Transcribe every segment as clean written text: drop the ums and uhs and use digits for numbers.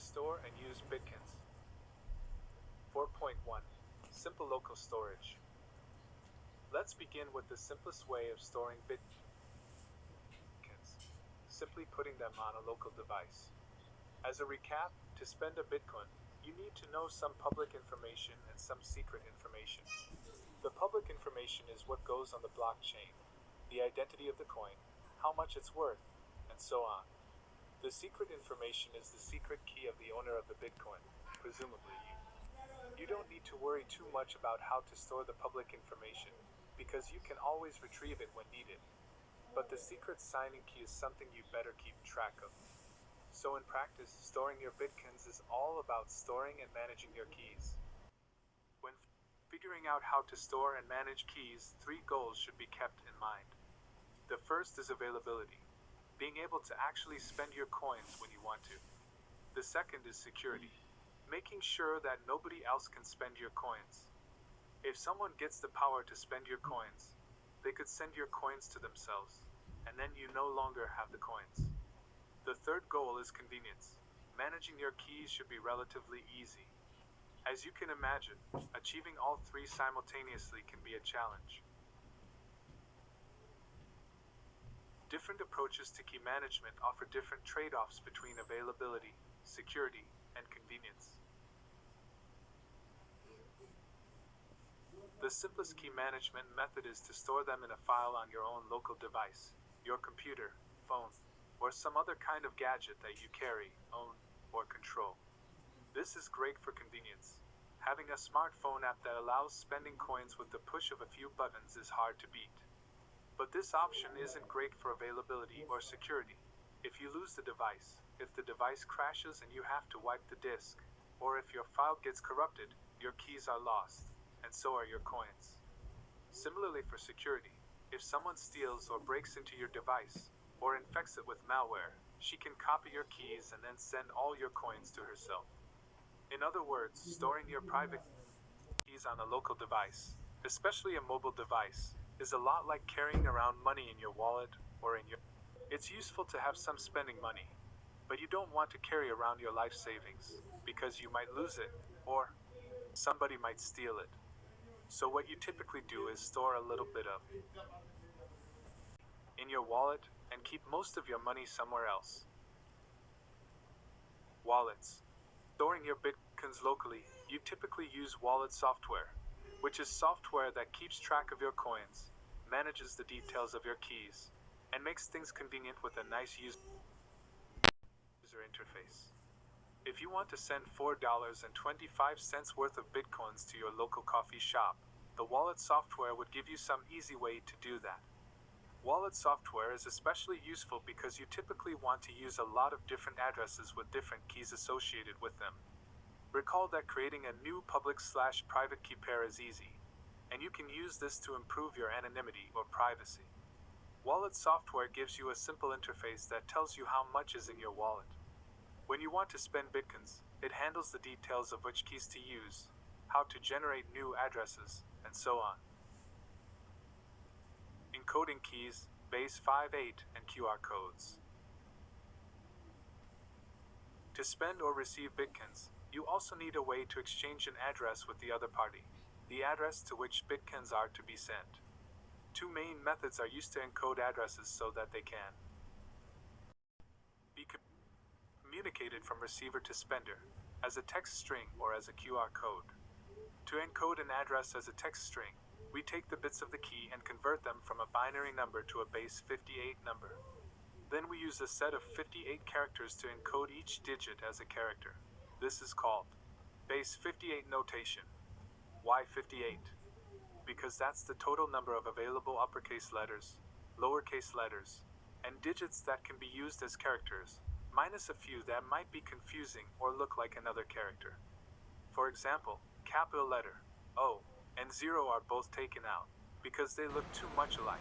store and use Bitcoins. 4.1 Simple Local Storage. Let's begin with the simplest way of storing Bitcoins, simply putting them on a local device. As a recap, to spend a Bitcoin, you need to know some public information and some secret information. The public information is what goes on the blockchain, the identity of the coin, how much it's worth, and so on. The secret information is the secret key of the owner of the Bitcoin, presumably you. You don't need to worry too much about how to store the public information, because you can always retrieve it when needed. But the secret signing key is something you better keep track of. So in practice, storing your Bitcoins is all about storing and managing your keys. When figuring out how to store and manage keys, 3 goals should be kept in mind. The first is availability, being able to actually spend your coins when you want to. The second is security, making sure that nobody else can spend your coins. If someone gets the power to spend your coins, they could send your coins to themselves, and then you no longer have the coins. The third goal is convenience. Managing your keys should be relatively easy. As you can imagine, achieving all 3 simultaneously can be a challenge. Different approaches to key management offer different trade-offs between availability, security, and convenience. The simplest key management method is to store them in a file on your own local device, your computer, phone, or some other kind of gadget that you carry, own, or control. This is great for convenience. Having a smartphone app that allows spending coins with the push of a few buttons is hard to beat. But this option isn't great for availability or security. If you lose the device, if the device crashes and you have to wipe the disk, or if your file gets corrupted, your keys are lost, and so are your coins. Similarly for security, if someone steals or breaks into your device, or infects it with malware, she can copy your keys and then send all your coins to herself. In other words, storing your private keys on a local device, especially a mobile device, is a lot like carrying around money in your wallet or in your... It's useful to have some spending money, but you don't want to carry around your life savings, because you might lose it, or somebody might steal it. So what you typically do is store a little bit of in your wallet and keep most of your money somewhere else. Wallets. Storing your Bitcoins locally, you typically use wallet software, which is software that keeps track of your coins, manages the details of your keys, and makes things convenient with a nice user interface. If you want to send $4.25 worth of Bitcoins to your local coffee shop, the wallet software would give you some easy way to do that. Wallet software is especially useful because you typically want to use a lot of different addresses with different keys associated with them. Recall that creating a new public/private key pair is easy, and you can use this to improve your anonymity or privacy. Wallet software gives you a simple interface that tells you how much is in your wallet. When you want to spend Bitcoins, it handles the details of which keys to use, how to generate new addresses, and so on. Encoding keys, base58, and QR codes. To spend or receive Bitcoins, you also need a way to exchange an address with the other party, the address to which Bitcoins are to be sent. 2 main methods are used to encode addresses so that they can be communicated from receiver to spender, as a text string or as a QR code. To encode an address as a text string, we take the bits of the key and convert them from a binary number to a base 58 number. Then we use a set of 58 characters to encode each digit as a character. This is called base 58 notation. Why 58? Because that's the total number of available uppercase letters, lowercase letters, and digits that can be used as characters, minus a few that might be confusing or look like another character. For example, capital letter O and 0 are both taken out, because they look too much alike.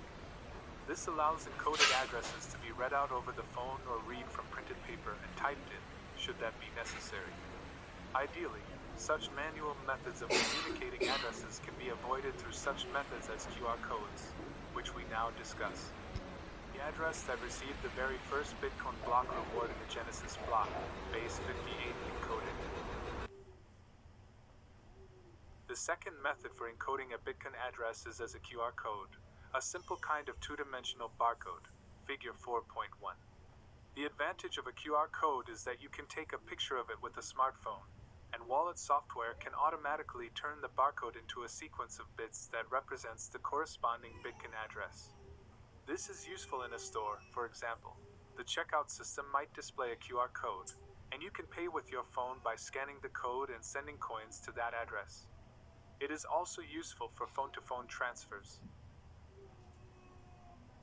This allows encoded addresses to be read out over the phone or read from printed paper and typed in, should that be necessary. Ideally, such manual methods of communicating addresses can be avoided through such methods as QR codes, which we now discuss. the address that received the very first Bitcoin block reward in the Genesis block, base 58 encoded. The second method for encoding a Bitcoin address is as a QR code, a simple kind of two-dimensional barcode, figure 4.1. The advantage of a QR code is that you can take a picture of it with a smartphone, and wallet software can automatically turn the barcode into a sequence of bits that represents the corresponding Bitcoin address. This is useful in a store. For example, the checkout system might display a QR code, and you can pay with your phone by scanning the code and sending coins to that address. It is also useful for phone-to-phone transfers.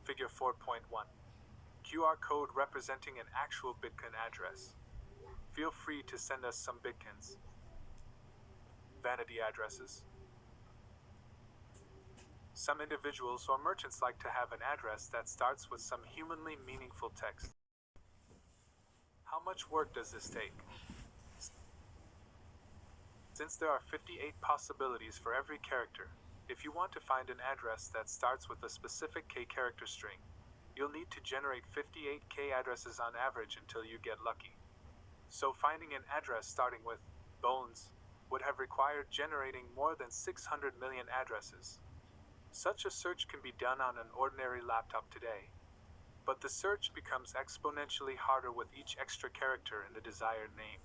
Figure 4.1. QR code representing an actual Bitcoin address. Feel free to send us some Bitcoins. Vanity addresses. Some individuals or merchants like to have an address that starts with some humanly meaningful text. How much work does this take? Since there are 58 possibilities for every character, if you want to find an address that starts with a specific K character string, you'll need to generate 58 K addresses on average until you get lucky. So finding an address starting with bones would have required generating more than 600 million addresses. Such a search can be done on an ordinary laptop today, but the search becomes exponentially harder with each extra character in the desired name.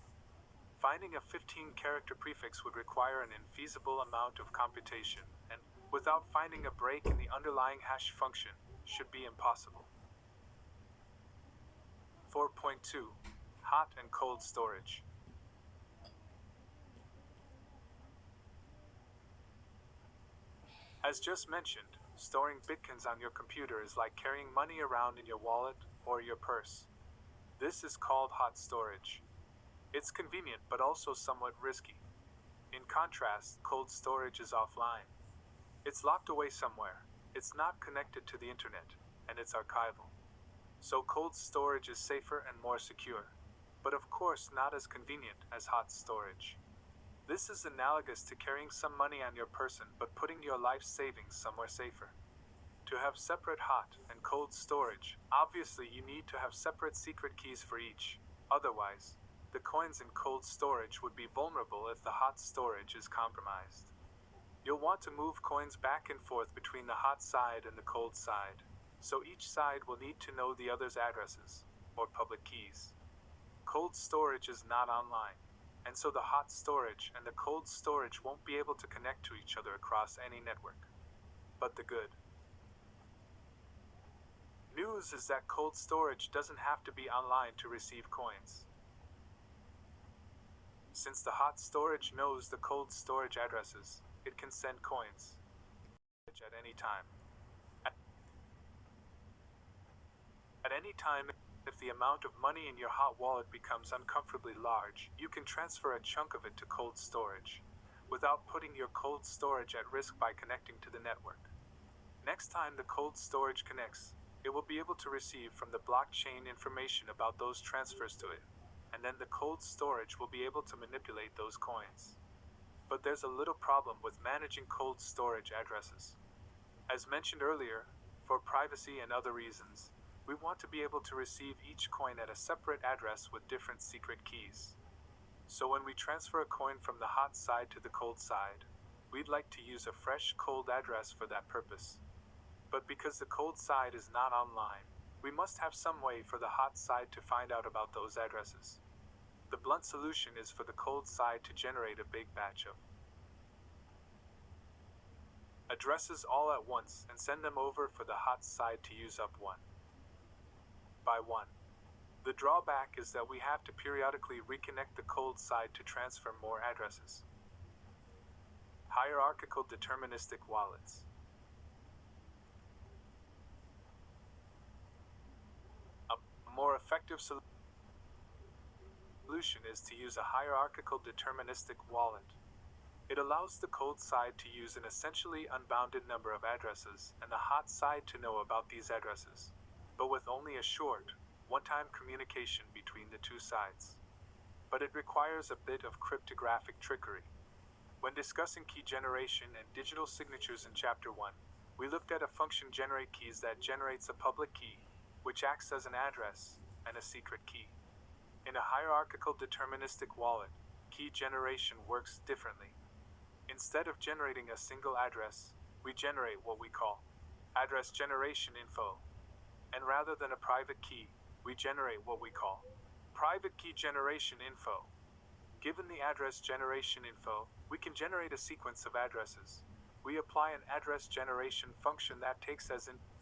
Finding a 15-character prefix would require an infeasible amount of computation, and without finding a break in the underlying hash function, should be impossible. 4.2. Hot and cold storage. As just mentioned, storing Bitcoins on your computer is like carrying money around in your wallet or your purse. This is called hot storage. It's convenient but also somewhat risky. In contrast, cold storage is offline. It's locked away somewhere, it's not connected to the internet, and it's archival. So cold storage is safer and more secure, but of course not as convenient as hot storage. This is analogous to carrying some money on your person but putting your life savings somewhere safer. To have separate hot and cold storage, obviously you need to have separate secret keys for each. Otherwise, the coins in cold storage would be vulnerable if the hot storage is compromised. You'll want to move coins back and forth between the hot side and the cold side, so each side will need to know the other's addresses, or public keys. Cold storage is not online, and so the hot storage and the cold storage won't be able to connect to each other across any network. But the good news is that cold storage doesn't have to be online to receive coins. Since the hot storage knows the cold storage addresses, it can send coins at any time. At any time, if the amount of money in your hot wallet becomes uncomfortably large, you can transfer a chunk of it to cold storage, without putting your cold storage at risk by connecting to the network. Next time the cold storage connects, it will be able to receive from the blockchain information about those transfers to it, and then the cold storage will be able to manipulate those coins. But there's a little problem with managing cold storage addresses. As mentioned earlier, for privacy and other reasons, we want to be able to receive each coin at a separate address with different secret keys. So when we transfer a coin from the hot side to the cold side, we'd like to use a fresh cold address for that purpose. But because the cold side is not online, we must have some way for the hot side to find out about those addresses. The blunt solution is for the cold side to generate a big batch of addresses all at once and send them over for the hot side to use up one by one. The drawback is that we have to periodically reconnect the cold side to transfer more addresses. Hierarchical deterministic wallets. A more effective solution is to use a hierarchical deterministic wallet. It allows the cold side to use an essentially unbounded number of addresses and the hot side to know about these addresses, but with only a short, one-time communication between the two sides. But it requires a bit of cryptographic trickery. When discussing key generation and digital signatures in Chapter 1, we looked at a function generate keys that generates a public key, which acts as an address and a secret key. In a hierarchical deterministic wallet, key generation works differently. Instead of generating a single address, we generate what we call address generation info. And rather than a private key, we generate what we call private key generation info. Given the address generation info, we can generate a sequence of addresses. We apply an address generation function that takes as input